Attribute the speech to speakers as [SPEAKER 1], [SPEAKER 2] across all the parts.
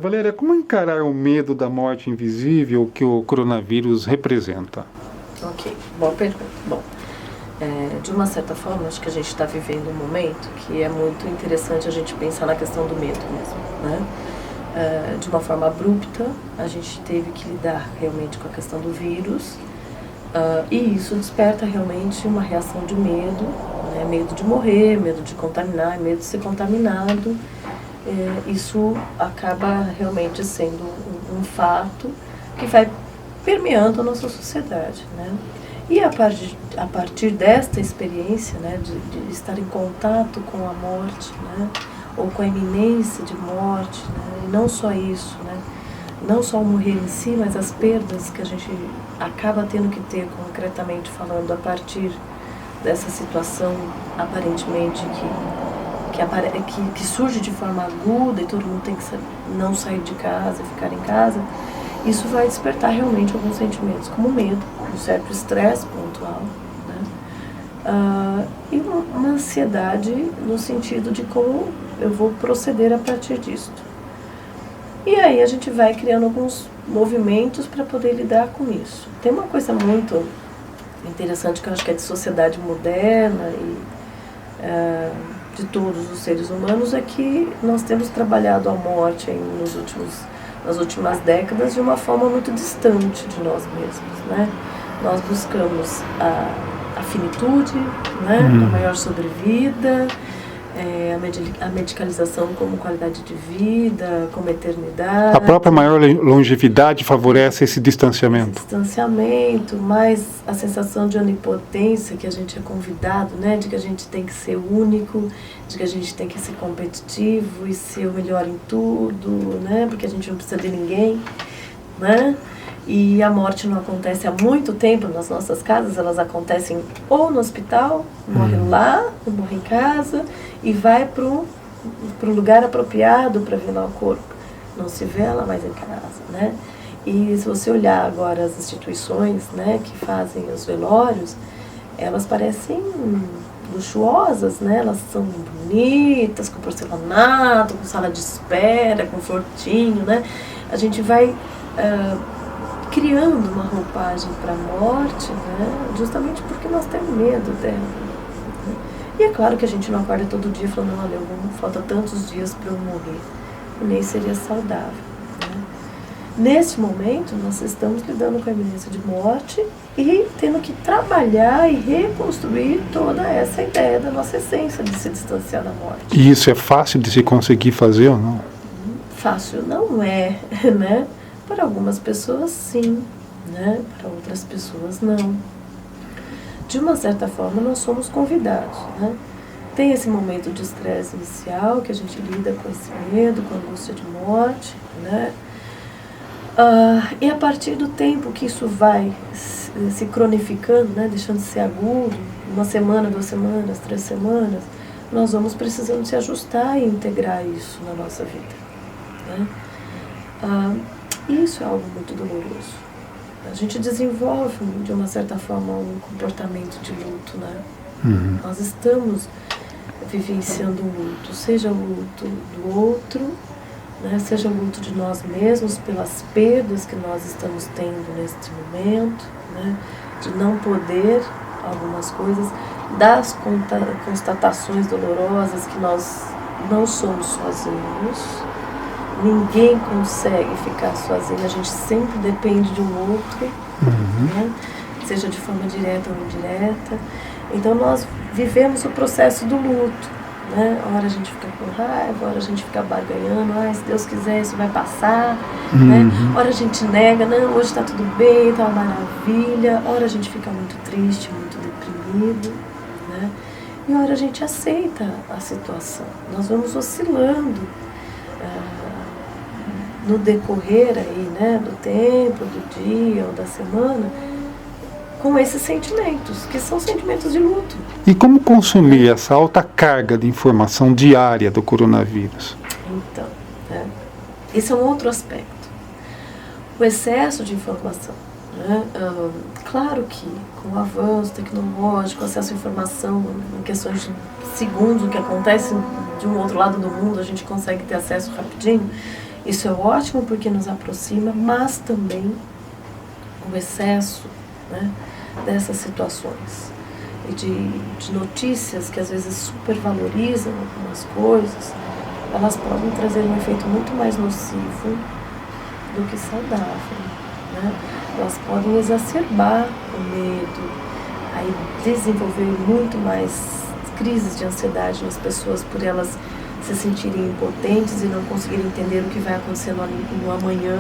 [SPEAKER 1] Valéria, como encarar o medo da morte invisível que o coronavírus representa?
[SPEAKER 2] Ok, boa pergunta. Bom, de uma certa forma, acho que a gente está vivendo um momento que é muito interessante a gente pensar na questão do medo mesmo, né? De uma forma abrupta, a gente teve que lidar realmente com a questão do vírus, e isso desperta realmente uma reação de medo, né? Medo de morrer, medo de contaminar, medo de ser contaminado. Isso acaba realmente sendo um fato que vai permeando a nossa sociedade, né? E a partir desta experiência, né, de estar em contato com a morte, né, ou com a iminência de morte, né, e não só isso, né, não só o morrer em si, mas as perdas que a gente acaba tendo que ter, concretamente falando, a partir dessa situação aparentemente que surge de forma aguda e todo mundo tem que não sair de casa, ficar em casa, isso vai despertar realmente alguns sentimentos, como medo, um certo estresse pontual, né? E uma ansiedade no sentido de como eu vou proceder a partir disso. E aí a gente vai criando alguns movimentos para poder lidar com isso. Tem uma coisa muito interessante que eu acho que é de sociedade moderna e de todos os seres humanos, é que nós temos trabalhado a morte nas últimas décadas de uma forma muito distante de nós mesmos, né? Nós buscamos a finitude, né? A maior sobrevida, a medicalização como qualidade de vida, como eternidade.
[SPEAKER 1] A própria maior longevidade favorece esse distanciamento.
[SPEAKER 2] Distanciamento, mais a sensação de onipotência que a gente é convidado, né? De que a gente tem que ser único, de que a gente tem que ser competitivo e ser o melhor em tudo, né? Porque a gente não precisa de ninguém, né? E a morte não acontece há muito tempo nas nossas casas, elas acontecem ou no hospital, morre lá, ou morre em casa, e vai para o lugar apropriado para velar o corpo. Não se vela mais em casa, né? E se você olhar agora as instituições, né, que fazem os velórios, elas parecem luxuosas, né? Elas são bonitas, com porcelanato, com sala de espera, com fortinho, né? A gente vai criando uma roupagem para a morte, né? Justamente porque nós temos medo dela. Né? E é claro que a gente não acorda todo dia falando, olha, falta tantos dias para eu morrer. E nem seria saudável. Né? Nesse momento, nós estamos lidando com a iminência de morte e tendo que trabalhar e reconstruir toda essa ideia da nossa essência de se distanciar da morte.
[SPEAKER 1] E isso é fácil de se conseguir fazer ou não?
[SPEAKER 2] Fácil não é, né? Para algumas pessoas, sim, né? Para outras pessoas, não. De uma certa forma, nós somos convidados, né? Tem esse momento de estresse inicial, que a gente lida com esse medo, com a angústia de morte, né? E a partir do tempo que isso vai se cronificando, né? Deixando de ser agudo, 1 semana, 2 semanas, 3 semanas, nós vamos precisando se ajustar e integrar isso na nossa vida, né? Isso é algo muito doloroso. A gente desenvolve, de uma certa forma, um comportamento de luto, né? Nós estamos vivenciando um luto, seja o luto do outro, né? Seja o luto de nós mesmos pelas perdas que nós estamos tendo neste momento, né? De não poder algumas coisas, das constatações dolorosas que nós não somos sozinhos. Ninguém consegue ficar sozinho, a gente sempre depende de um outro, né? Seja de forma direta ou indireta. Então nós vivemos o processo do luto, né? Ora a gente fica com raiva, ora a gente fica barganhando, se Deus quiser isso vai passar, né? Ora a gente nega, não, hoje está tudo bem, está uma maravilha. Ora a gente fica muito triste, muito deprimido, né? E ora a gente aceita a situação. Nós vamos oscilando no decorrer aí, né, do tempo, do dia ou da semana, com esses sentimentos, que são sentimentos de luto.
[SPEAKER 1] E como consumir essa alta carga de informação diária do coronavírus?
[SPEAKER 2] Então, né, esse é um outro aspecto. O excesso de informação. Né? Claro que com o avanço tecnológico, acesso à informação em questões de segundos, o que acontece de um outro lado do mundo, a gente consegue ter acesso rapidinho. Isso é ótimo porque nos aproxima, mas também o excesso, né, dessas situações e de notícias que às vezes supervalorizam algumas coisas, elas podem trazer um efeito muito mais nocivo do que saudável, né? Elas podem exacerbar o medo, aí desenvolver muito mais crises de ansiedade nas pessoas por elas se sentirem impotentes e não conseguirem entender o que vai acontecer no amanhã,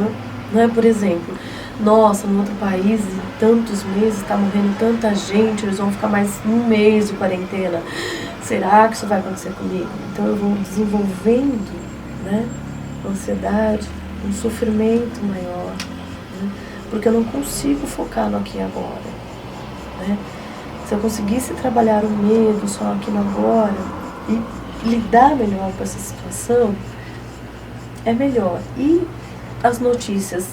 [SPEAKER 2] né? Por exemplo, nossa, no outro país, em tantos meses, está morrendo tanta gente, eles vão ficar mais um mês de quarentena. Será que isso vai acontecer comigo? Então eu vou desenvolvendo, né, ansiedade, um sofrimento maior, né, porque eu não consigo focar no aqui e agora, né? Se eu conseguisse trabalhar o medo só aqui no agora e lidar melhor com essa situação, é melhor. E as notícias,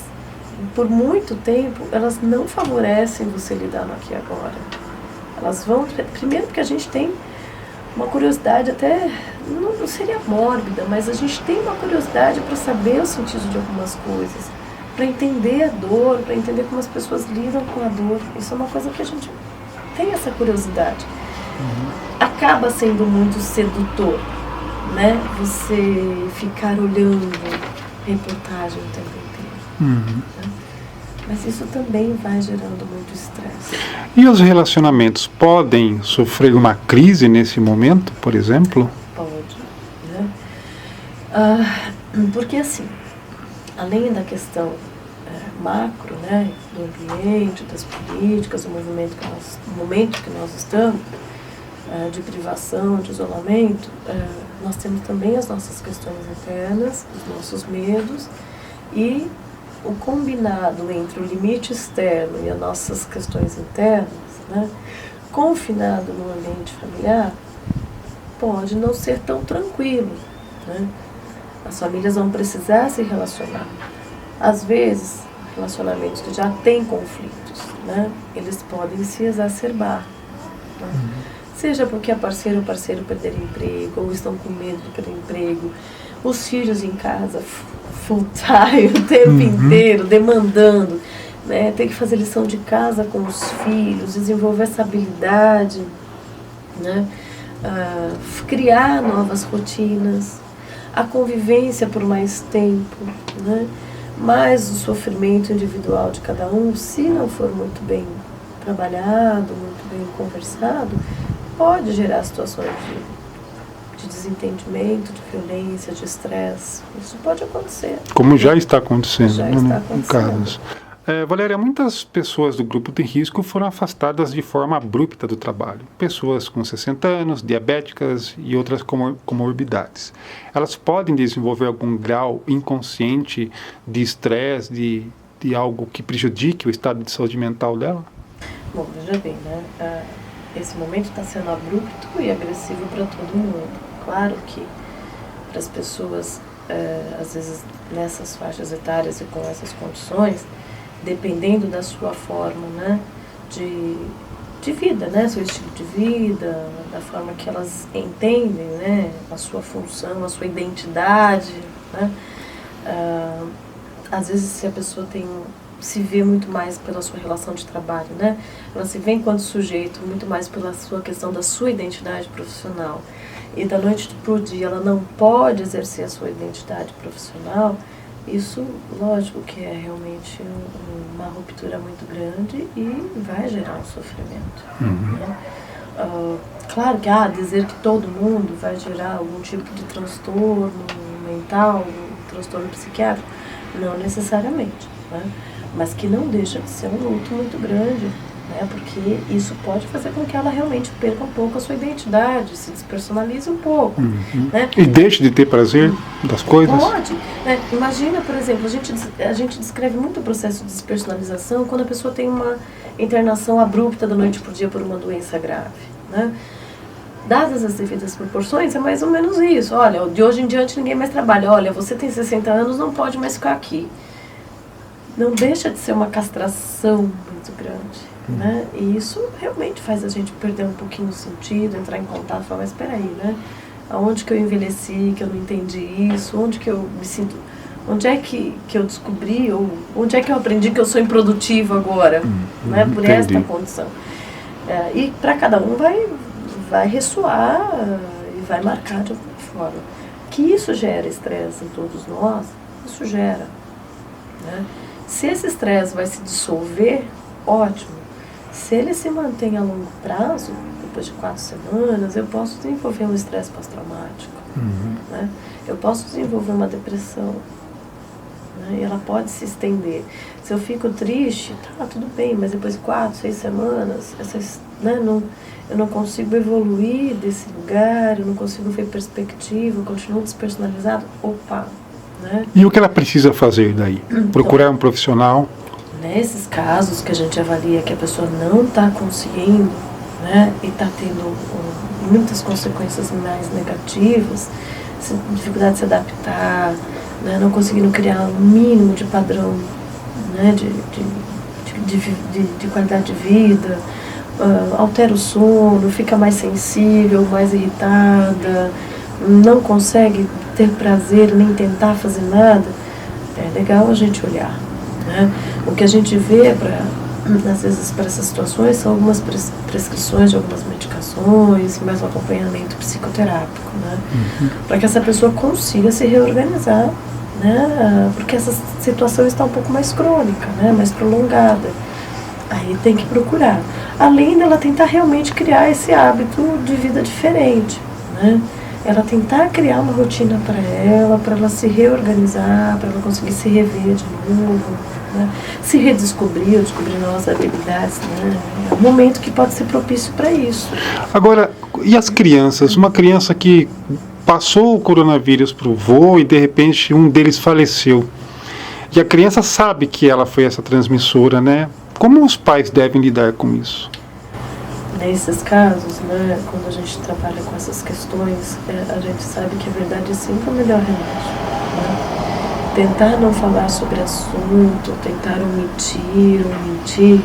[SPEAKER 2] por muito tempo, elas não favorecem você lidar no aqui e agora. Elas vão, primeiro porque a gente tem uma curiosidade até, não seria mórbida, mas a gente tem uma curiosidade para saber o sentido de algumas coisas, para entender a dor, para entender como as pessoas lidam com a dor. Isso é uma coisa que a gente tem essa curiosidade. Acaba sendo muito sedutor, né? Você ficar olhando reportagem o tempo inteiro. Né? Mas isso também vai gerando muito estresse.
[SPEAKER 1] E os relacionamentos podem sofrer uma crise nesse momento, por exemplo?
[SPEAKER 2] Pode, né? Porque assim, além da questão macro, né, do ambiente, das políticas, do movimento no momento que nós estamos, de privação, de isolamento, nós temos também as nossas questões internas, os nossos medos, e o combinado entre o limite externo e as nossas questões internas, né, confinado no ambiente familiar, pode não ser tão tranquilo, né? As famílias vão precisar se relacionar. Às vezes, relacionamentos que já têm conflitos, né, eles podem se exacerbar, né? Seja porque a parceira ou parceiro perderam emprego, ou estão com medo de perder emprego, os filhos em casa full time, o tempo inteiro, demandando, né, ter que fazer lição de casa com os filhos, desenvolver essa habilidade, né, criar novas rotinas, a convivência por mais tempo, né, mas o sofrimento individual de cada um, se não for muito bem trabalhado, muito bem conversado, pode gerar situações de desentendimento, de violência, de estresse. Isso pode acontecer.
[SPEAKER 1] Como já está acontecendo,
[SPEAKER 2] Já
[SPEAKER 1] né,
[SPEAKER 2] está
[SPEAKER 1] em
[SPEAKER 2] acontecendo.
[SPEAKER 1] casos. Valéria, muitas pessoas do grupo de risco foram afastadas de forma abrupta do trabalho. Pessoas com 60 anos, diabéticas e outras comorbidades. Elas podem desenvolver algum grau inconsciente de estresse, de algo que prejudique o estado de saúde mental dela?
[SPEAKER 2] Bom, veja bem, né? Esse momento está sendo abrupto e agressivo para todo mundo. Claro que para as pessoas, às vezes nessas faixas etárias e com essas condições, dependendo da sua forma, né, de vida, né, seu estilo de vida, da forma que elas entendem, né, a sua função, a sua identidade, né, às vezes se a pessoa se vê muito mais pela sua relação de trabalho, né, ela se vê enquanto sujeito muito mais pela sua questão da sua identidade profissional, e da noite para o dia ela não pode exercer a sua identidade profissional. Isso, lógico que é realmente uma ruptura muito grande e vai gerar um sofrimento. Né? Claro que dizer que todo mundo vai gerar algum tipo de transtorno mental, transtorno psiquiátrico, não necessariamente, né? Mas que não deixa de ser um luto muito grande, né? Porque isso pode fazer com que ela realmente perca um pouco a sua identidade, se despersonalize um pouco. Né?
[SPEAKER 1] E deixe de ter prazer das coisas?
[SPEAKER 2] Pode. Né? Imagina, por exemplo, a gente descreve muito o processo de despersonalização quando a pessoa tem uma internação abrupta da noite para o dia por uma doença grave. Né? Dadas as devidas proporções, é mais ou menos isso. Olha, de hoje em diante ninguém mais trabalha. Olha, você tem 60 anos, não pode mais ficar aqui. Não deixa de ser uma castração muito grande. Né? E isso realmente faz a gente perder um pouquinho o sentido, entrar em contato e falar, mas espera aí, né? Aonde que eu envelheci, que eu não entendi isso, onde que eu me sinto Onde é que eu descobri, ou onde é que eu aprendi que eu sou improdutivo agora, né, por esta condição. E para cada um vai ressoar e vai marcar de alguma forma. Que isso gera estresse em todos nós, isso gera. Né? Se esse estresse vai se dissolver, ótimo. Se ele se mantém a longo prazo, depois de 4 semanas, eu posso desenvolver um estresse pós-traumático. Né? Eu posso desenvolver uma depressão. Né? E ela pode se estender. Se eu fico triste, tá, tudo bem, mas depois de 4, 6 semanas, né, eu não consigo evoluir desse lugar, eu não consigo ver perspectiva, eu continuo despersonalizado. Opa! Né?
[SPEAKER 1] E o que ela precisa fazer daí? Procurar um profissional?
[SPEAKER 2] Nesses casos que a gente avalia que a pessoa não está conseguindo, né, e está tendo muitas consequências mais negativas, dificuldade de se adaptar, né, não conseguindo criar um mínimo de padrão, né, de qualidade de vida, altera o sono, fica mais sensível, mais irritada, não consegue ter prazer nem tentar fazer nada, é legal a gente olhar. Né? O que a gente vê, às vezes, para essas situações, são algumas prescrições de algumas medicações, mais um acompanhamento psicoterápico, né? Para que essa pessoa consiga se reorganizar, né? Porque essa situação está um pouco mais crônica, né? Mais prolongada. Aí tem que procurar. Além dela tentar realmente criar esse hábito de vida diferente, né? Ela tentar criar uma rotina para ela se reorganizar, para ela conseguir se rever de novo, né? Se redescobrir, descobrir novas habilidades, né? É um momento que pode ser propício para isso.
[SPEAKER 1] Agora, e as crianças? Uma criança que passou o coronavírus para o vô e de repente um deles faleceu. E a criança sabe que ela foi essa transmissora, né? Como os pais devem lidar com isso?
[SPEAKER 2] Nesses casos, né, quando a gente trabalha com essas questões, a gente sabe que a verdade é sempre o melhor remédio. Né? Tentar não falar sobre assunto, tentar omitir ou mentir,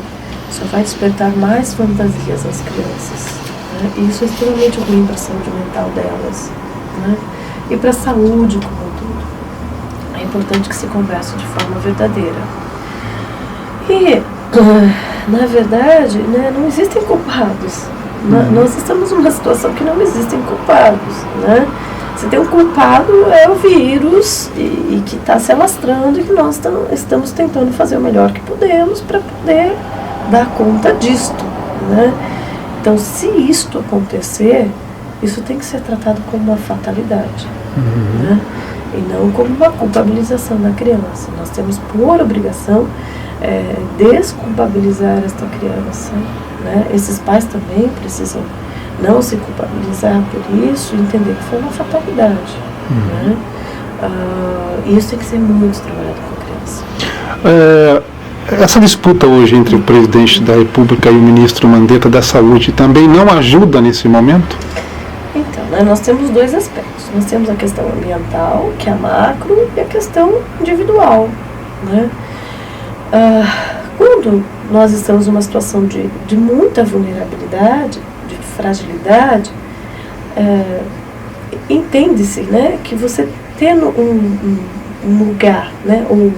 [SPEAKER 2] só vai despertar mais fantasias às crianças. Né? E isso é extremamente ruim para a saúde mental delas. Né? E para a saúde como um todo. É importante que se converse de forma verdadeira. E, na verdade, né, não existem culpados. Nós estamos numa situação que não existem culpados. Né? Se tem um culpado, é o vírus e que está se alastrando e que nós estamos tentando fazer o melhor que podemos para poder dar conta disto. Né? Então, se isto acontecer, isso tem que ser tratado como uma fatalidade. Né? E não como uma culpabilização da criança. Nós temos por obrigação desculpabilizar esta criança. Né? Esses pais também precisam não se culpabilizar por isso e entender que foi uma fatalidade. Né? E isso tem que ser muito trabalhado com a criança.
[SPEAKER 1] Essa disputa hoje entre o presidente da República e o ministro Mandetta da Saúde também não ajuda nesse momento?
[SPEAKER 2] Então, né, nós temos dois aspectos. Nós temos a questão ambiental, que é a macro, e a questão individual. Né? Quando nós estamos numa situação de muita vulnerabilidade, de fragilidade, entende-se, né, que você tendo um lugar, né, um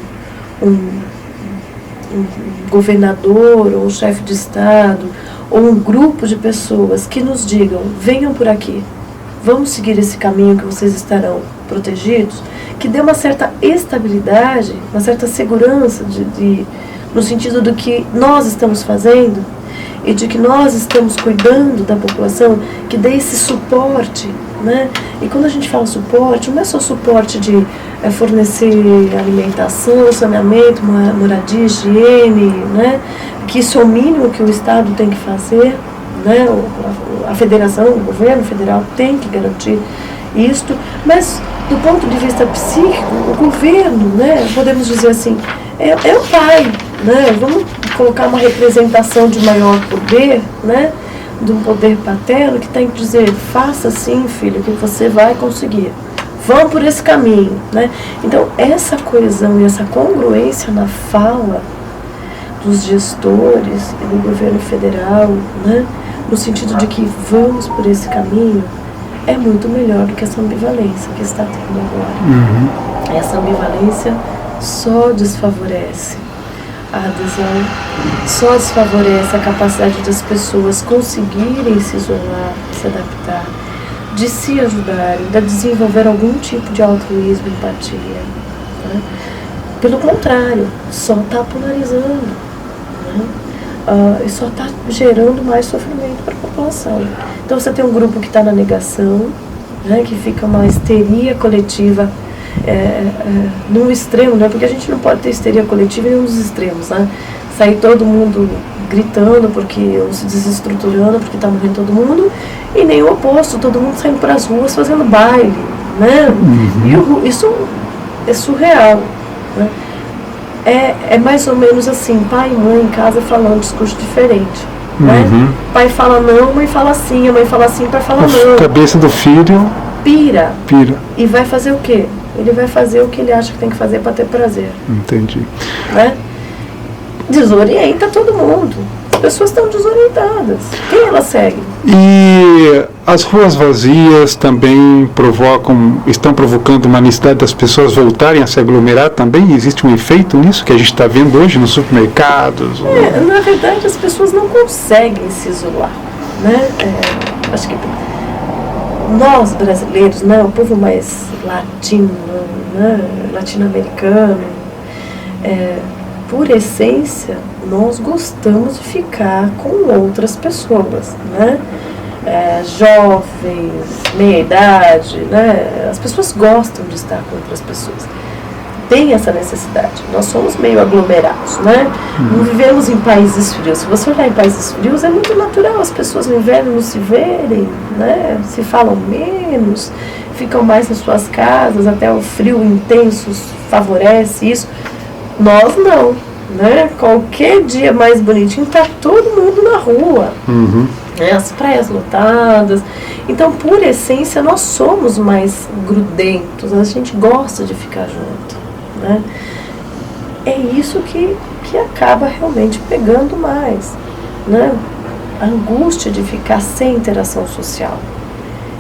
[SPEAKER 2] governador ou um chefe de Estado ou um grupo de pessoas que nos digam, venham por aqui, vamos seguir esse caminho que vocês estarão protegidos, que dê uma certa estabilidade, uma certa segurança no sentido do que nós estamos fazendo e de que nós estamos cuidando da população, que dê esse suporte. Né? E quando a gente fala suporte, não é só suporte de fornecer alimentação, saneamento, moradia, higiene, né? Que isso é o mínimo que o Estado tem que fazer, né? A federação, o governo federal tem que garantir isto, mas do ponto de vista psíquico, o governo, né? Podemos dizer assim, é o pai, né? Vamos colocar uma representação de maior poder, né? De um poder paterno que tem que dizer, faça sim, filho, que você vai conseguir. Vão por esse caminho, né? Então, essa coesão e essa congruência na fala dos gestores e do governo federal, né? No sentido de que vamos por esse caminho, é muito melhor do que essa ambivalência que está tendo agora. Essa ambivalência só desfavorece a adesão, só desfavorece a capacidade das pessoas conseguirem se isolar, se adaptar, de se ajudarem, de desenvolver algum tipo de altruísmo, empatia. Né? Pelo contrário, só está polarizando, né? E só está gerando mais sofrimento para a população. Então você tem um grupo que está na negação, né, que fica uma histeria coletiva num extremo, né, porque a gente não pode ter histeria coletiva em um dos extremos, né? Sair todo mundo gritando ou se desestruturando porque está morrendo todo mundo, e nem o oposto, todo mundo saindo para as ruas fazendo baile, né? E isso é surreal, né? É mais ou menos assim, pai e mãe em casa falando um discurso diferente, né? Pai fala não, mãe fala sim, a mãe fala sim, pai fala não.
[SPEAKER 1] A cabeça do filho
[SPEAKER 2] pira.
[SPEAKER 1] E
[SPEAKER 2] vai fazer o quê? Ele vai fazer o que ele acha que tem que fazer para ter prazer.
[SPEAKER 1] Entendi.
[SPEAKER 2] Né? Desorienta todo mundo. As pessoas estão desorientadas. Quem elas seguem?
[SPEAKER 1] E as ruas vazias também estão provocando uma necessidade das pessoas voltarem a se aglomerar também? Existe um efeito nisso que a gente está vendo hoje nos supermercados?
[SPEAKER 2] Na verdade, as pessoas não conseguem se isolar, né? Acho que nós brasileiros, né, o povo mais latino, né, latino-americano, por essência, nós gostamos de ficar com outras pessoas, né? Jovens, meia-idade, né? As pessoas gostam de estar com outras pessoas. Tem essa necessidade. Nós somos meio aglomerados, né? Não vivemos em países frios. Se você olhar em países frios, é muito natural as pessoas no inverno não se verem, né? Se falam menos, ficam mais nas suas casas, até o frio intenso favorece isso. Nós não, né? Qualquer dia mais bonitinho, tá todo mundo na rua. Né? As praias lotadas. Então, por essência, nós somos mais grudentos, a gente gosta de ficar junto. Né? É isso que acaba realmente pegando mais, né? A angústia de ficar sem interação social.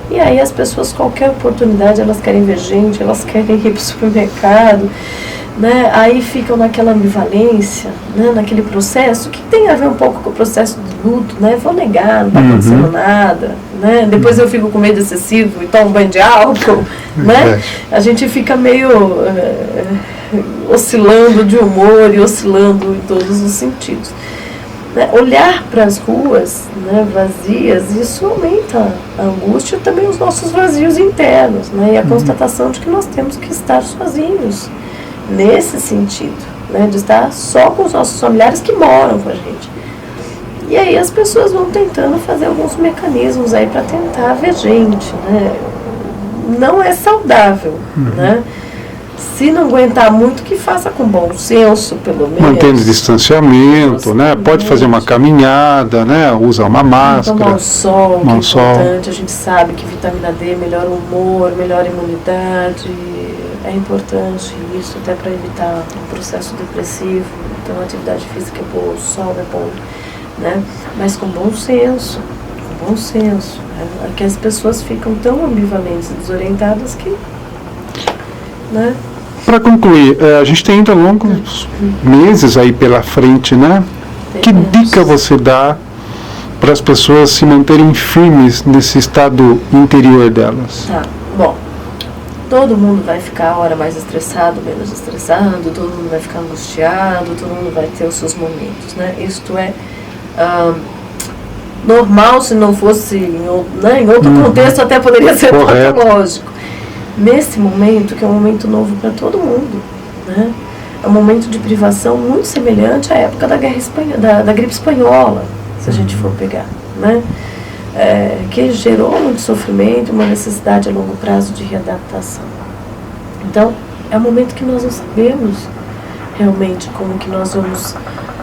[SPEAKER 2] E aí as pessoas, qualquer oportunidade, elas querem ver gente, elas querem ir para o supermercado, né? Aí ficam naquela ambivalência, né? Naquele processo que tem a ver um pouco com o processo do luto, né? Vou negar, não está acontecendo nada, né? Depois eu fico com medo excessivo e tomo um banho de álcool, né? A gente fica meio oscilando de humor e oscilando em todos os sentidos. Né? Olhar para as ruas, né, vazias, isso aumenta a angústia e também os nossos vazios internos, né? E a constatação de que nós temos que estar sozinhos, nesse sentido, né, de estar só com os nossos familiares que moram com a gente. E aí as pessoas vão tentando fazer alguns mecanismos aí para tentar ver gente, né? Não é saudável, né? Se não aguentar muito, que faça com bom senso, pelo menos.
[SPEAKER 1] Mantendo distanciamento, né? Pode fazer uma caminhada, né? Usar uma máscara.
[SPEAKER 2] Tomar um sol, que é importante. A gente sabe que vitamina D melhora o humor, melhora a imunidade. É importante isso, até para evitar um processo depressivo. Então, a atividade física é boa, o sol é bom, né? Mas com bom senso. Com bom senso. Né? Aqui as pessoas ficam tão ambivalentes e desorientadas que... Né?
[SPEAKER 1] Para concluir, a gente tem ainda longos meses aí pela frente, né? Que dica você dá para as pessoas se manterem firmes nesse estado interior delas?
[SPEAKER 2] Tá, bom, todo mundo vai ficar a hora mais estressado, menos estressado, todo mundo vai ficar angustiado, todo mundo vai ter os seus momentos, né? Isto é normal, se não fosse em outro contexto até poderia ser patológico. Nesse momento, que é um momento novo para todo mundo, né? É um momento de privação muito semelhante à época da gripe espanhola, se a gente for pegar, né? Que gerou muito sofrimento, uma necessidade a longo prazo de readaptação. Então, é um momento que nós não sabemos realmente como que nós vamos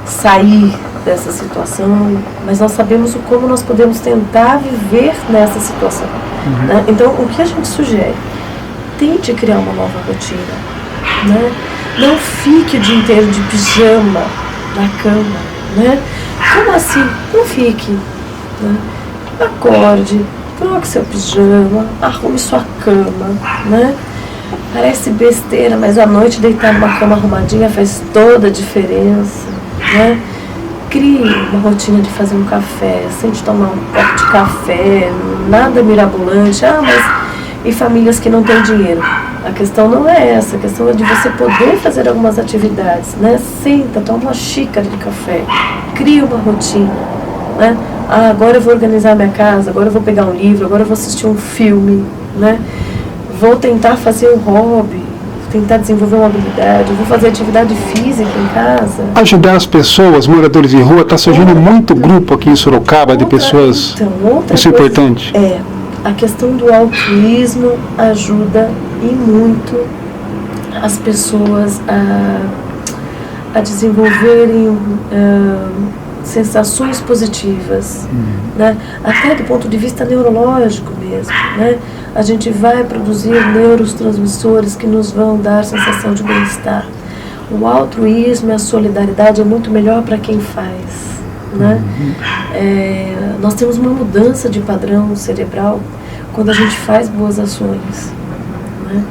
[SPEAKER 2] sair dessa situação, mas nós sabemos como nós podemos tentar viver nessa situação. Né? Então, o que a gente sugere? Tente criar uma nova rotina, né? Não fique o dia inteiro de pijama na cama, né? Como assim? Não fique, né? Acorde, troque seu pijama, arrume sua cama, né? Parece besteira, mas à noite deitar numa cama arrumadinha faz toda a diferença, né? Crie uma rotina de fazer um café, sente tomar um copo de café, nada mirabolante. Mas e famílias que não têm dinheiro? A questão não é essa, a questão é de você poder fazer algumas atividades, né? Senta, toma uma xícara de café, cria uma rotina, né? Agora eu vou organizar minha casa, agora eu vou pegar um livro, agora eu vou assistir um filme, né? Vou tentar fazer um hobby, tentar desenvolver uma habilidade, eu vou fazer atividade física em casa.
[SPEAKER 1] Ajudar as pessoas, moradores de rua, está surgindo muito grupo aqui em Sorocaba de pessoas. Isso é importante.
[SPEAKER 2] A questão do altruísmo ajuda e muito as pessoas a desenvolverem sensações positivas, né? Até do ponto de vista neurológico mesmo, né? A gente vai produzir neurotransmissores que nos vão dar sensação de bem-estar. O altruísmo e a solidariedade é muito melhor para quem faz, né? Nós temos uma mudança de padrão cerebral quando a gente faz boas ações, né?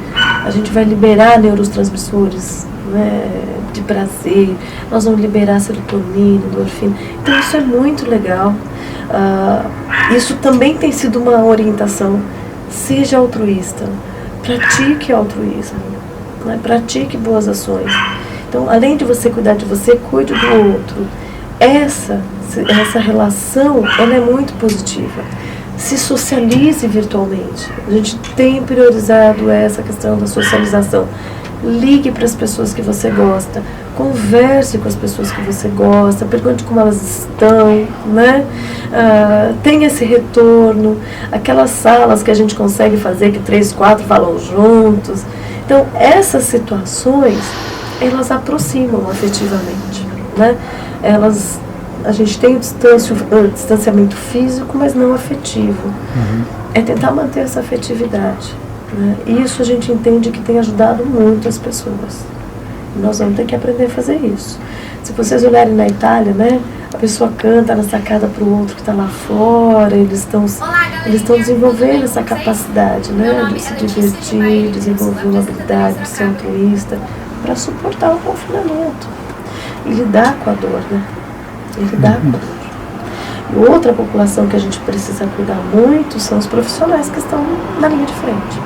[SPEAKER 2] A gente vai liberar neurotransmissores, né, de prazer, nós vamos liberar serotonina, endorfina. Então isso é muito legal. Isso também tem sido uma orientação. Seja altruísta, pratique altruísmo, né? Pratique boas ações. Então, além de você cuidar de você, cuide do outro. Essa relação, ela é muito positiva. Se socialize virtualmente. A gente tem priorizado essa questão da socialização. Ligue para as pessoas que você gosta, converse com as pessoas que você gosta, pergunte como elas estão, né? Tenha esse retorno, aquelas salas que a gente consegue fazer, que 3, 4 falam juntos. Então, essas situações, elas aproximam afetivamente, né? A gente tem o distanciamento físico, mas não afetivo. É tentar manter essa afetividade. Isso a gente entende que tem ajudado muito as pessoas. Nós vamos ter que aprender a fazer isso. Se vocês olharem na Itália, né, a pessoa canta na sacada para o outro que está lá fora, eles estão desenvolvendo essa capacidade, né, de se divertir, desenvolver uma habilidade de ser altruísta, para suportar o confinamento e lidar com a dor, né? E lidar com a dor. E outra população que a gente precisa cuidar muito são os profissionais que estão na linha de frente.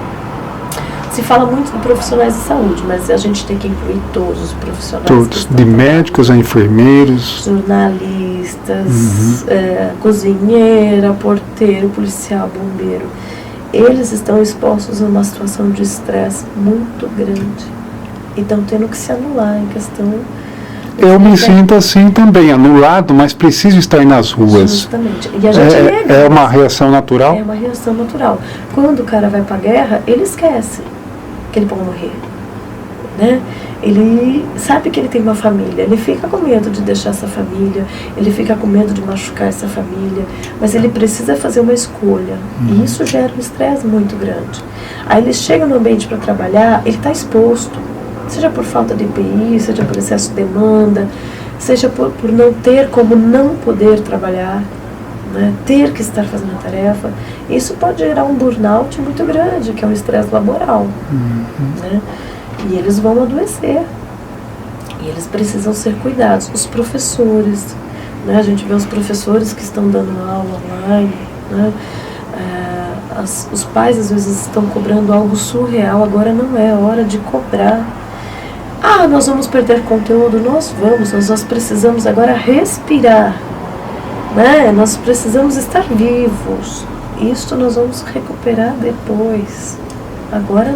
[SPEAKER 2] Se fala muito de profissionais de saúde, mas a gente tem que incluir todos os profissionais.
[SPEAKER 1] Todos, de médicos a enfermeiros.
[SPEAKER 2] Jornalistas, cozinheira, porteiro, policial, bombeiro. Eles estão expostos a uma situação de estresse muito grande. E estão tendo que se anular em questão...
[SPEAKER 1] Eu me sinto assim também, anulado, mas preciso estar nas ruas.
[SPEAKER 2] Justamente. E a gente nega.
[SPEAKER 1] É uma reação natural?
[SPEAKER 2] É uma reação natural. Quando o cara vai para a guerra, ele esquece que ele pode morrer, né? Ele sabe que ele tem uma família, ele fica com medo de deixar essa família, ele fica com medo de machucar essa família, mas ele precisa fazer uma escolha, e isso gera um estresse muito grande. Aí ele chega no ambiente para trabalhar, ele está exposto, seja por falta de EPI, seja por excesso de demanda, seja por não ter como não poder trabalhar, né, ter que estar fazendo a tarefa. Isso pode gerar um burnout muito grande, que é um estresse laboral, né? E eles vão adoecer. E eles precisam ser cuidados. Os professores, né? A gente vê os professores que estão dando aula online, né? Os pais às vezes estão cobrando algo surreal. Agora não é hora de cobrar. Nós vamos perder conteúdo? Nós precisamos agora respirar, né? Nós precisamos estar vivos. Isso nós vamos recuperar depois.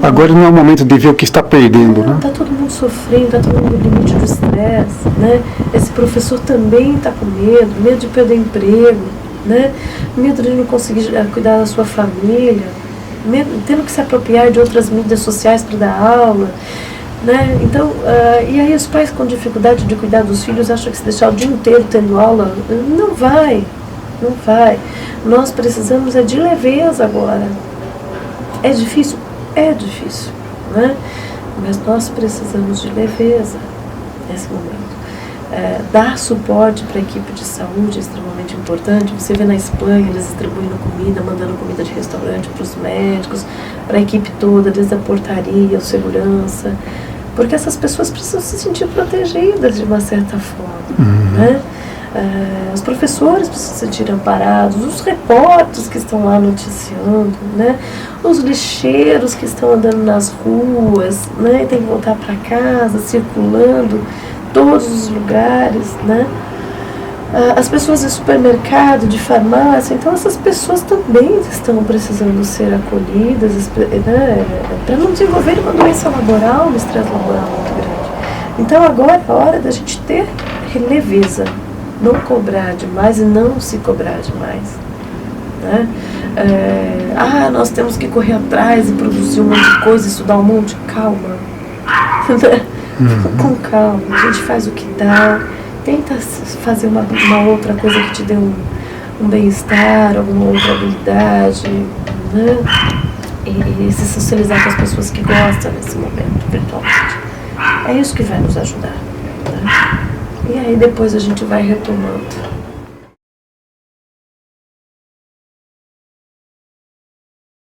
[SPEAKER 2] Agora
[SPEAKER 1] não é o momento de ver o que está perdendo, né?
[SPEAKER 2] Está todo mundo sofrendo, está todo mundo no limite do estresse, né? Esse professor também está com medo de perder emprego, né? Medo de não conseguir cuidar da sua família, tendo que se apropriar de outras mídias sociais para dar aula, né? Então, e aí os pais com dificuldade de cuidar dos filhos acham que se deixar o dia inteiro tendo aula, não vai. Nós precisamos de leveza agora. É difícil? É difícil, né? Mas nós precisamos de leveza nesse momento. dar suporte para a equipe de saúde é extremamente importante. Você vê na Espanha eles distribuindo comida, mandando comida de restaurante para os médicos, para a equipe toda, desde a portaria, a segurança, porque essas pessoas precisam se sentir protegidas de uma certa forma, né? Os professores precisam se sentir amparados, os repórteres que estão lá noticiando, né? Os lixeiros que estão andando nas ruas, né? Tem que voltar para casa, circulando todos os lugares, né? As pessoas de supermercado, de farmácia, então essas pessoas também estão precisando ser acolhidas, né? Para não desenvolverem uma doença laboral, um estresse laboral muito grande. Então agora é a hora da gente ter leveza, não cobrar demais e não se cobrar demais, né? Nós temos que correr atrás e produzir um monte de coisa, estudar um monte, calma. Com calma, a gente faz o que dá, tenta fazer uma outra coisa que te dê um bem-estar, alguma outra habilidade, né? E se socializar com as pessoas que gostam nesse momento, virtualmente. É isso que vai nos ajudar, né? E aí depois a gente vai retomando.